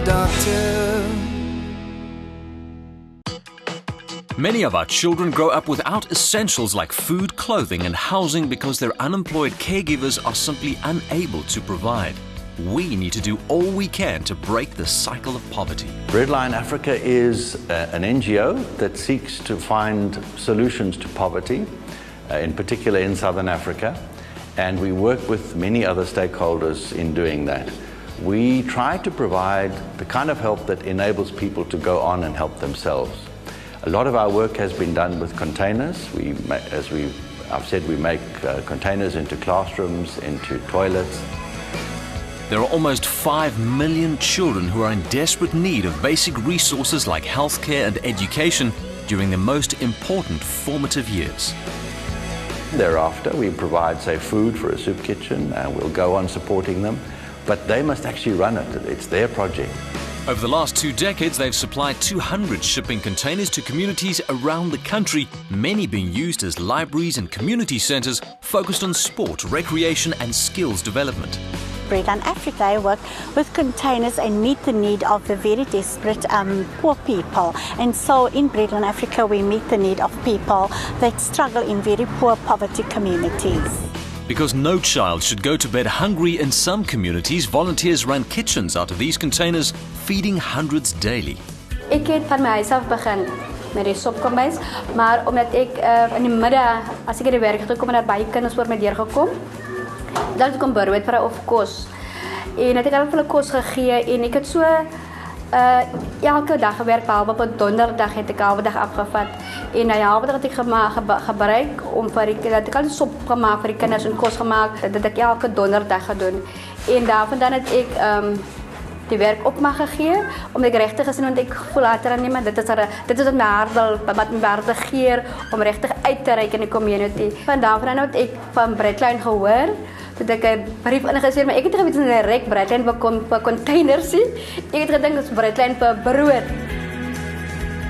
doctor. Many of our children grow up without essentials like food, clothing and housing because their unemployed caregivers are simply unable to provide. We need to do all we can to break the cycle of poverty. Breadline Africa is an NGO that seeks to find solutions to poverty, in particular in Southern Africa, and we work with many other stakeholders in doing that. We try to provide the kind of help that enables people to go on and help themselves. A lot of our work has been done with containers. I've said, we make containers into classrooms, into toilets. There are almost 5 million children who are in desperate need of basic resources like healthcare and education during their most important formative years. Thereafter, we provide, say, food for a soup kitchen, and we'll go on supporting them, but they must actually run it. It's their project. Over the last 2 decades, they've supplied 200 shipping containers to communities around the country, many being used as libraries and community centres focused on sport, recreation and skills development. Breadline Africa work with containers and meet the need of the very desperate poor people. And so in Breadline Africa, we meet the need of people that struggle in very poor poverty communities. Because no child should go to bed hungry, in some communities, volunteers run kitchens out of these containers, feeding hundreds daily. Ik het van my huis af begin met die sopkombuis, maar omdat ek in die middag, as ek uit die werk gekom en daar baie kinders voor my deur gekom, dan het ek 'n brood vra of kos. En het ek al vir hulle kos gegee en ek het so elke dag gewerk, behalwe op 'n donderdag het ek halwe dag afgevat. En na die halwe dag het ek gebruik om vir die dat ek al sop gemaak vir die kinders en kos gemaak, dat ek elke donderdag gedoen. En daarvandaan het ek die werk op mag gegee, omdat ek regtig gesien want ek voel later aan nie, maar dit is my hart wat my hart begeer om regtig uit te reik in die community. Vandaan het ek van Breadline gehoor, dat ek 'n brief ingestuur, maar ek het geweet dat 'n rek Breadline vir containers sien. Ek het gedink dit is Breadline vir brood.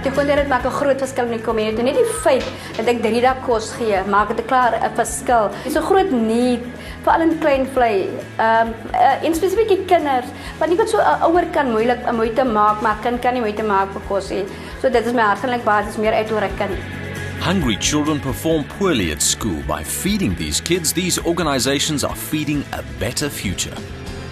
Ek vond dit maak 'n groot verskil in die community. Net die feit dat ek 3 dae kos gee, maak dit klaar 'n verskil. Dit is 'n groot need, veral in klein vlei. En spesifiek kinders, want nie wat so 'n ouer kan moeite maak, maar kind kan nie moeite maak vir kos nie. So dit is my hartlik basis meer uit oor 'n kind. Hungry children perform poorly at school. By feeding these kids, these organizations are feeding a better future.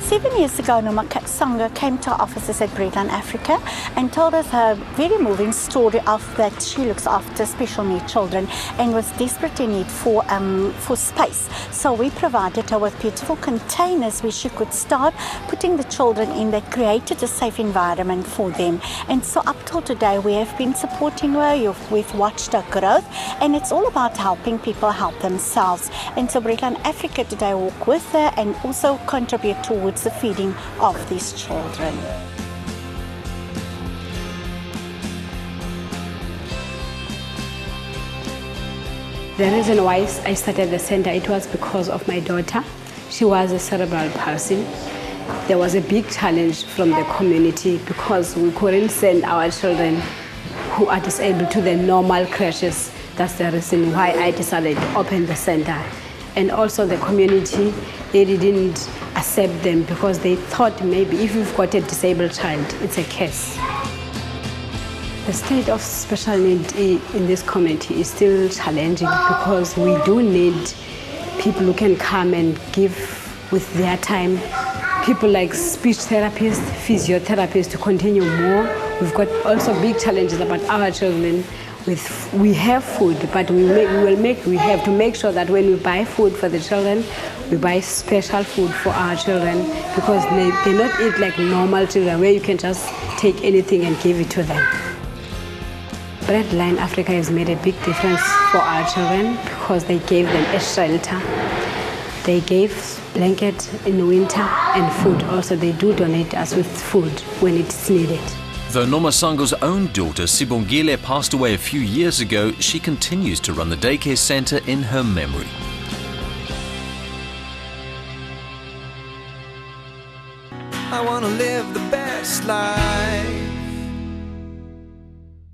7 years ago, Noma Sangha came to our offices at Breadline Africa and told us her very moving story of that she looks after special needs children and was desperate in need for space. So we provided her with beautiful containers where she could start putting the children in. They created a safe environment for them. And so up till today, we have been supporting her. We've watched her growth, and it's all about helping people help themselves. And so Breadline Africa today walk with her and also contribute towards the feeding of these children. The reason why I started the center, it was because of my daughter. She was a cerebral palsy. There was a big challenge from the community because we couldn't send our children who are disabled to the normal crashes. That's the reason why I decided to open the center. And also the community, they didn't accept them because they thought maybe if you've got a disabled child, it's a curse. The state of special need in this community is still challenging because we do need people who can come and give with their time. People like speech therapists, physiotherapists to continue more. We've got also big challenges about our children. We have food, but we have to make sure that when we buy food for the children, we buy special food for our children because they not eat like normal children where you can just take anything and give it to them. Breadline Africa has made a big difference for our children because they gave them a shelter. They gave blanket in winter and food. Also, they do donate us with food when it's needed. Though Nomasango's own daughter Sibongile passed away a few years ago, she continues to run the daycare center in her memory. I want to live the best life.